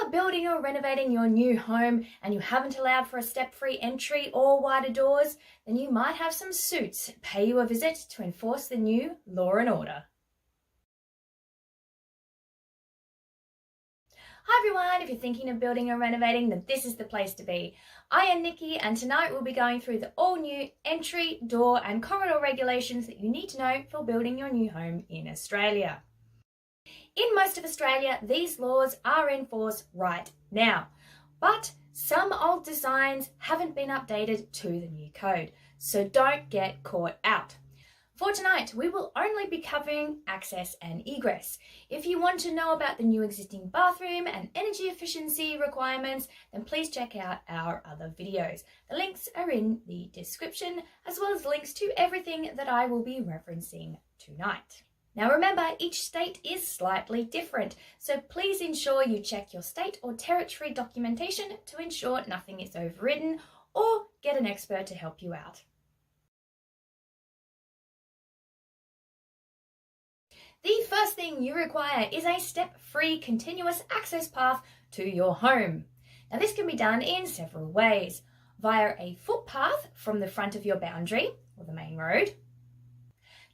are building or renovating your new home and you haven't allowed for a step-free entry or wider doors, then you might have some suits pay you a visit to enforce the new law and order. Hi everyone, if you're thinking of building or renovating, then this is the place to be. I am Nikki and tonight we'll be going through the all-new entry, door and corridor regulations that you need to know for building your new home in Australia. In most of Australia, these laws are in force right now, but some old designs haven't been updated to the new code, so don't get caught out. For tonight, we will only be covering access and egress. If you want to know about the new existing bathroom and energy efficiency requirements, then please check out our other videos. The links are in the description, as well as links to everything that I will be referencing tonight. Now remember, each state is slightly different, so please ensure you check your state or territory documentation to ensure nothing is overridden, or get an expert to help you out. The first thing you require is a step-free continuous access path to your home. Now this can be done in several ways, via a footpath from the front of your boundary or the main road,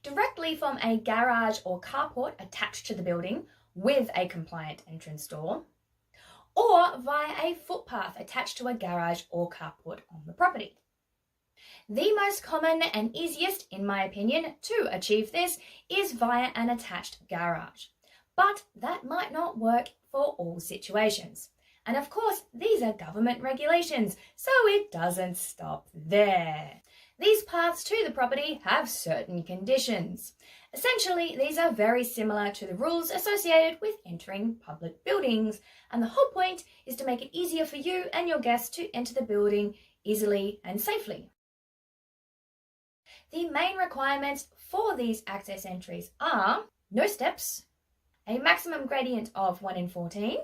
directly from a garage or carport attached to the building with a compliant entrance door, or via a footpath attached to a garage or carport on the property. The most common and easiest, in my opinion, to achieve this is via an attached garage, but that might not work for all situations. And of course, these are government regulations, so it doesn't stop there. These paths to the property have certain conditions. Essentially, these are very similar to the rules associated with entering public buildings, and the whole point is to make it easier for you and your guests to enter the building easily and safely. The main requirements for these access entries are no steps, a maximum gradient of 1 in 14,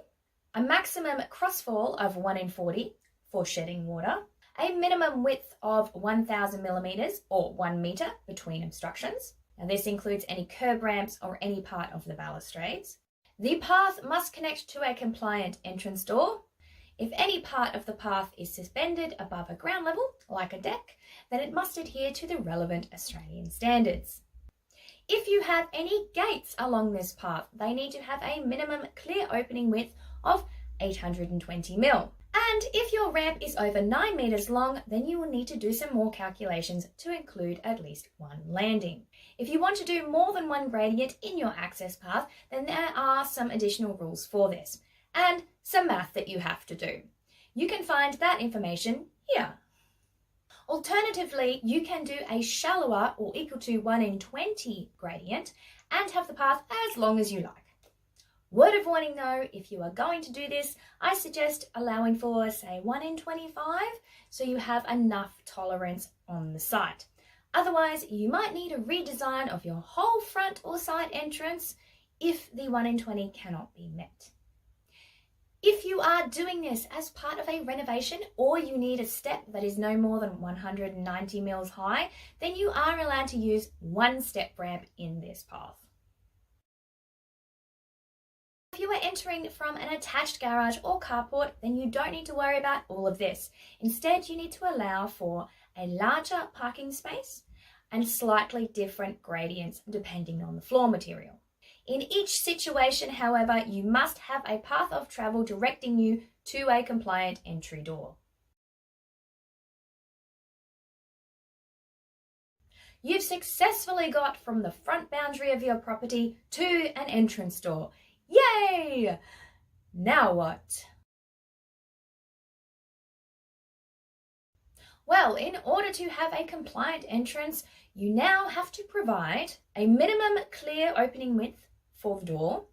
a maximum crossfall of 1 in 40 for shedding water, a minimum width of 1,000 millimeters or 1 meter between obstructions. Now this includes any curb ramps or any part of the balustrades. The path must connect to a compliant entrance door. If any part of the path is suspended above a ground level, like a deck, then it must adhere to the relevant Australian standards. If you have any gates along this path, they need to have a minimum clear opening width of 820 mil. And if your ramp is over 9 meters long, then you will need to do some more calculations to include at least one landing. If you want to do more than one gradient in your access path, then there are some additional rules for this, and some math that you have to do. You can find that information here. Alternatively, you can do a shallower or equal to 1 in 20 gradient and have the path as long as you like. Word of warning though, if you are going to do this, I suggest allowing for, say, 1 in 25, so you have enough tolerance on the site. Otherwise, you might need a redesign of your whole front or side entrance if the 1 in 20 cannot be met. If you are doing this as part of a renovation, or you need a step that is no more than 190 mils high, then you are allowed to use one step ramp in this path. If you are entering from an attached garage or carport, then you don't need to worry about all of this. Instead, you need to allow for a larger parking space and slightly different gradients depending on the floor material. In each situation, however, you must have a path of travel directing you to a compliant entry door. You've successfully got from the front boundary of your property to an entrance door. Yay! Now what? Well, in order to have a compliant entrance, you now have to provide a minimum clear opening width for the door,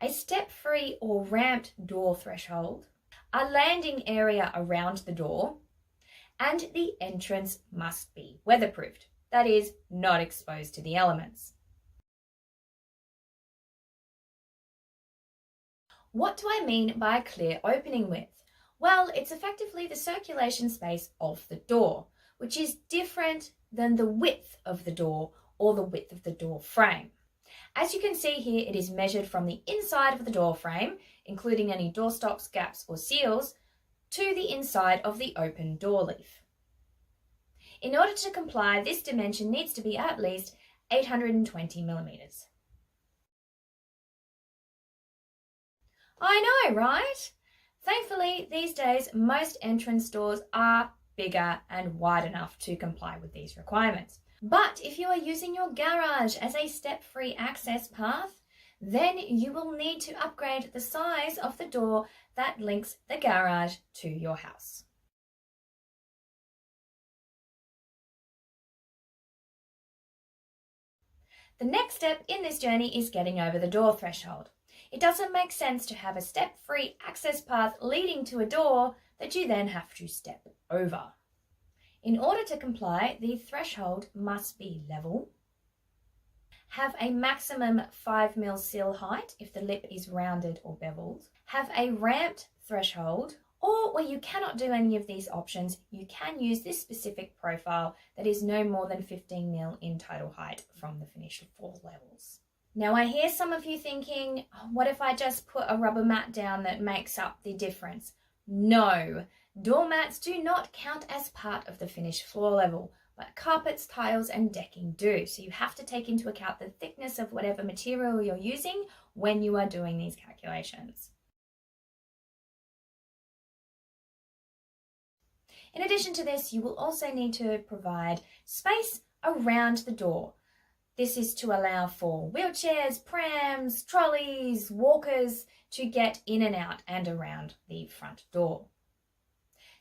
a step-free or ramped door threshold, a landing area around the door, and the entrance must be weatherproofed, that is, not exposed to the elements. What do I mean by clear opening width? Well, it's effectively the circulation space of the door, which is different than the width of the door or the width of the door frame. As you can see here, it is measured from the inside of the door frame, including any doorstops, gaps or seals, to the inside of the open door leaf. In order to comply, this dimension needs to be at least 820 millimeters. I know, right? Thankfully, these days, most entrance doors are bigger and wide enough to comply with these requirements. But if you are using your garage as a step-free access path, then you will need to upgrade the size of the door that links the garage to your house. The next step in this journey is getting over the door threshold. It doesn't make sense to have a step-free access path leading to a door that you then have to step over. In order to comply, the threshold must be level, have a maximum 5 mm sill height if the lip is rounded or beveled, have a ramped threshold, or where you cannot do any of these options, you can use this specific profile that is no more than 15 mm in total height from the finished floor levels. Now I hear some of you thinking, what if I just put a rubber mat down that makes up the difference? No, doormats do not count as part of the finished floor level, but carpets, tiles and decking do. So you have to take into account the thickness of whatever material you're using when you are doing these calculations. In addition to this, you will also need to provide space around the door. This is to allow for wheelchairs, prams, trolleys, walkers to get in and out and around the front door.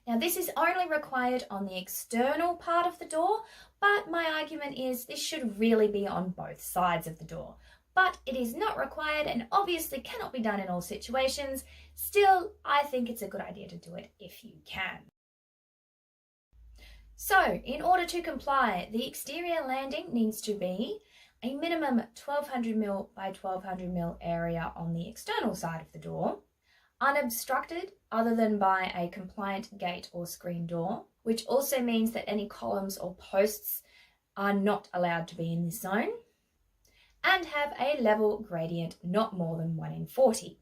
Now this is only required on the external part of the door, but my argument is this should really be on both sides of the door. But it is not required and obviously cannot be done in all situations. Still, I think it's a good idea to do it if you can. So, in order to comply, the exterior landing needs to be a minimum 1200 mm by 1200 mm area on the external side of the door, unobstructed other than by a compliant gate or screen door, which also means that any columns or posts are not allowed to be in this zone, and have a level gradient not more than 1 in 40.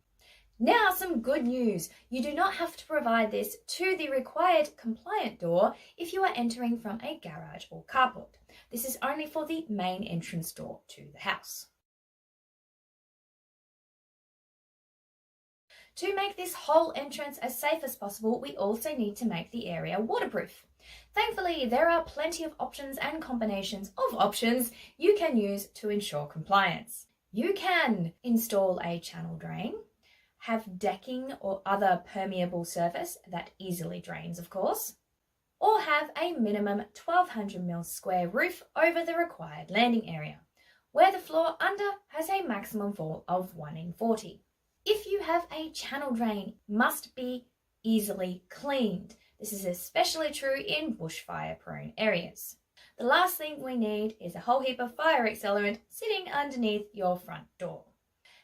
Now some good news, you do not have to provide this to the required compliant door if you are entering from a garage or carport. This is only for the main entrance door to the house. To make this whole entrance as safe as possible, we also need to make the area waterproof. Thankfully, there are plenty of options and combinations of options you can use to ensure compliance. You can install a channel drain, have decking or other permeable surface that easily drains, of course, or have a minimum 1200 mm square roof over the required landing area, where the floor under has a maximum fall of 1 in 40. If you have a channel drain, it must be easily cleaned. This is especially true in bushfire-prone areas. The last thing we need is a whole heap of fire accelerant sitting underneath your front door.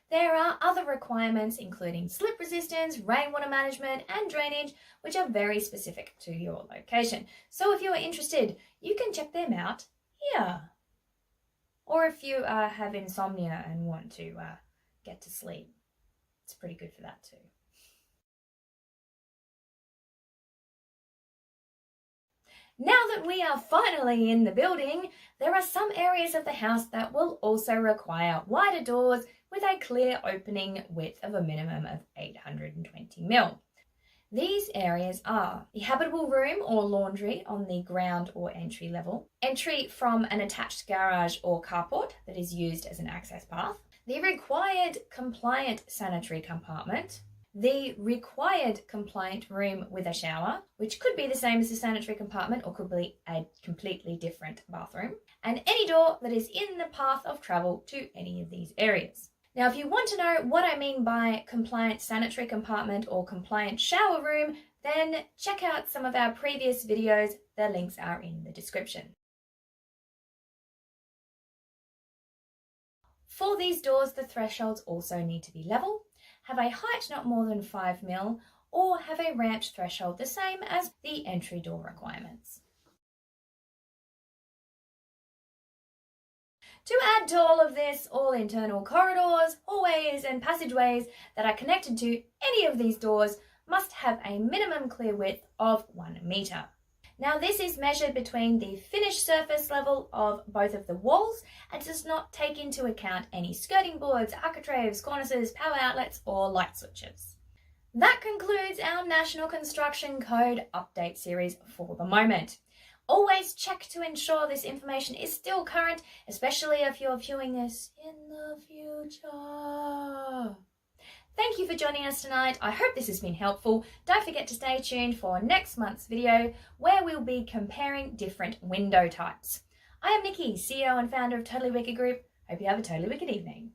There are other requirements including slip resistance, rainwater management and drainage, which are very specific to your location. So if you are interested, you can check them out here. Or if you have insomnia and want to get to sleep, it's pretty good for that too. Now that we are finally in the building, there are some areas of the house that will also require wider doors with a clear opening width of a minimum of 820 mm. These areas are the habitable room or laundry on the ground or entry level, entry from an attached garage or carport that is used as an access path, the required compliant sanitary compartment, the required compliant room with a shower, which could be the same as the sanitary compartment or could be a completely different bathroom, and any door that is in the path of travel to any of these areas. Now, if you want to know what I mean by compliant sanitary compartment or compliant shower room, then check out some of our previous videos. The links are in the description. For these doors, the thresholds also need to be level, have a height not more than 5 mm, or have a ramped threshold the same as the entry door requirements. To add to all of this, all internal corridors, hallways and passageways that are connected to any of these doors must have a minimum clear width of 1 metre. Now this is measured between the finished surface level of both of the walls and does not take into account any skirting boards, architraves, cornices, power outlets or light switches. That concludes our National Construction Code update series for the moment. Always check to ensure this information is still current, especially if you're viewing this in the future. Thank you for joining us tonight. I hope this has been helpful. Don't forget to stay tuned for next month's video where we'll be comparing different window types. I am Nikki, CEO and founder of Totally Wicked Group. Hope you have a totally wicked evening.